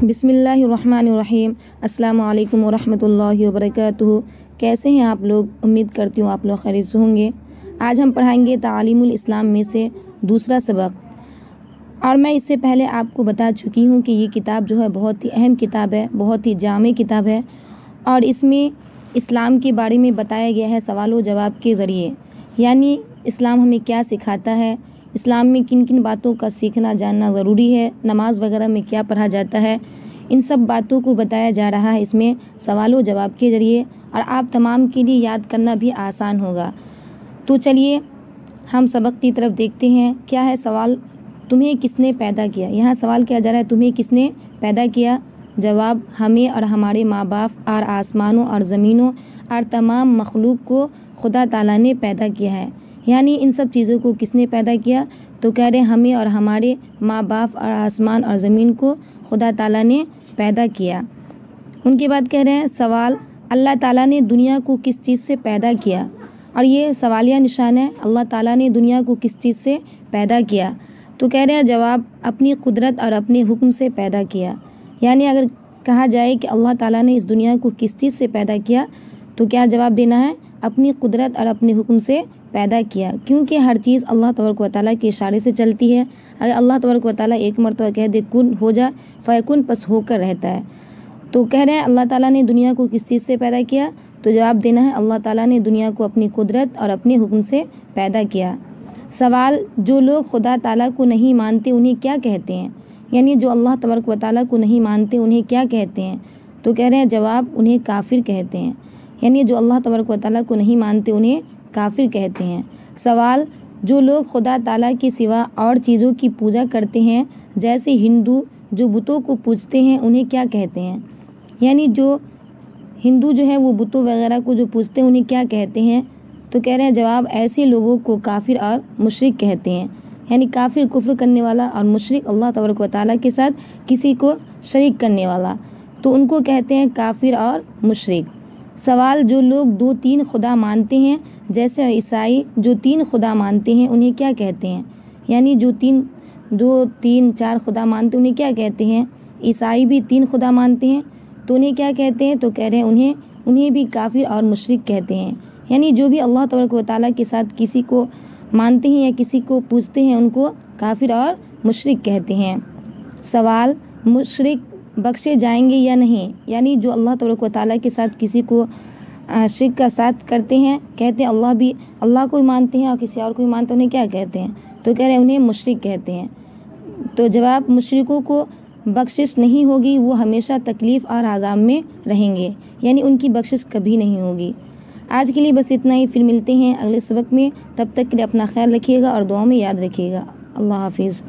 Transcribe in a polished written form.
बिस्मिल्लाहिर्रहमानिर्रहीम। अस्सलामु अलैकुम वरहमतुल्लाहि वबरकातुहू। कैसे हैं आप लोग? उम्मीद करती हूँ आप लोग खैरियत से होंगे। आज हम पढ़ाएंगे तालीमुल इस्लाम में से दूसरा सबक। और मैं इससे पहले आपको बता चुकी हूँ कि ये किताब जो है बहुत ही अहम किताब है, बहुत ही जामे किताब है और इसमें इस्लाम के बारे में बताया गया है सवाल व जवाब के ज़रिए। यानी इस्लाम हमें क्या सिखाता है, इस्लाम में किन किन बातों का सीखना जानना ज़रूरी है, नमाज वगैरह में क्या पढ़ा जाता है, इन सब बातों को बताया जा रहा है इसमें सवाल व जवाब के ज़रिए। और आप तमाम के लिए याद करना भी आसान होगा। तो चलिए हम सबक की तरफ देखते हैं। क्या है सवाल? तुम्हें किसने पैदा किया? यहाँ सवाल किया जा रहा है तुम्हें किसने पैदा किया? जवाब, हमें और हमारे माँ बाप और आसमानों और ज़मीनों और तमाम मखलूक को खुदा ताला ने पैदा किया है। यानी इन सब चीज़ों को किसने पैदा किया? तो कह रहे हैं हमें और हमारे माँ बाप और आसमान और ज़मीन को खुदा ताला ने पैदा किया। उनके बाद कह रहे हैं सवाल, अल्लाह ताला ने दुनिया को किस चीज़ से पैदा किया? और ये सवालिया निशान है, अल्लाह ताला ने दुनिया को किस चीज़ से पैदा किया? तो कह रहे हैं जवाब, अपनी कुदरत और अपने हुक्म से पैदा किया। यानी अगर कहा जाए कि अल्लाह ताला ने इस दुनिया को किस चीज़ से पैदा किया तो क्या जवाब देना है? अपनी कुदरत और अपने हुक्म से पैदा किया। क्योंकि हर चीज़ अल्लाह तबारक व तआला के इशारे से चलती है। अगर अल्लाह तबारक व तआला एक मरतबा कह दे कुन हो जा, फ़यकुन बस होकर रहता है। तो कह रहे हैं अल्लाह ताला ने दुनिया को किस चीज़ से पैदा किया? तो जवाब देना है अल्लाह ताला ने दुनिया को अपनी कुदरत और अपने हुक्म से पैदा किया। सवाल, जो लोग खुदा ताला को नहीं मानते उन्हें क्या कहते हैं? यानी जो अल्लाह तबारक व तआला को नहीं मानते उन्हें क्या कहते हैं? तो कह रहे हैं जवाब, उन्हें काफिर कहते हैं। यानी जो अल्लाह तबारक व तआला को नहीं मानते उन्हें काफिर कहते हैं। सवाल, जो लोग खुदा ताला के सिवा और चीज़ों की पूजा करते हैं जैसे हिंदू जो बुतों को पूजते हैं उन्हें क्या कहते हैं? यानी जो हिंदू जो है वो बुतों वगैरह को जो पूजते हैं उन्हें क्या कहते हैं? तो कह रहे हैं जवाब, ऐसे लोगों को काफिर और मुशरिक कहते हैं। यानी काफिर कुफ्र करने वाला और मुशरिक अल्लाह तबारक व तआला के साथ किसी को शरीक करने वाला, तो उनको कहते हैं काफिर और मुशरिक। सवाल, जो लोग 2-3 खुदा मानते हैं जैसे ईसाई जो 3 खुदा मानते हैं उन्हें क्या कहते हैं? यानी जो 2-3-4 खुदा मानते हैं उन्हें क्या कहते हैं? ईसाई भी 3 खुदा मानते हैं तो उन्हें क्या कहते हैं? तो कह रहे हैं उन्हें भी काफिर और मुशरिक कहते हैं। यानी जो भी अल्लाह तबारक व तआला के साथ किसी को मानते हैं या किसी को पूजते हैं उनको काफिर और मुशरिक कहते हैं। सवाल, मुशरिक बख्शे जाएंगे या नहीं? यानी जो अल्लाह तबारक व तआला के साथ किसी को शिर्क का साथ करते हैं, कहते हैं अल्लाह को ही मानते हैं और किसी और को ही मानते हैं, उन्हें क्या कहते हैं? तो कह रहे हैं उन्हें मुशरिक कहते हैं। तो जवाब, मुशरिकों को बख्शिश नहीं होगी, वो हमेशा तकलीफ़ और अज़ाब में रहेंगे। यानी उनकी बख्शिश कभी नहीं होगी। आज के लिए बस इतना ही, फिर मिलते हैं अगले सबक में। तब तक के लिए अपना ख्याल रखिएगा और दुआ में याद रखिएगा। अल्लाह हाफिज़।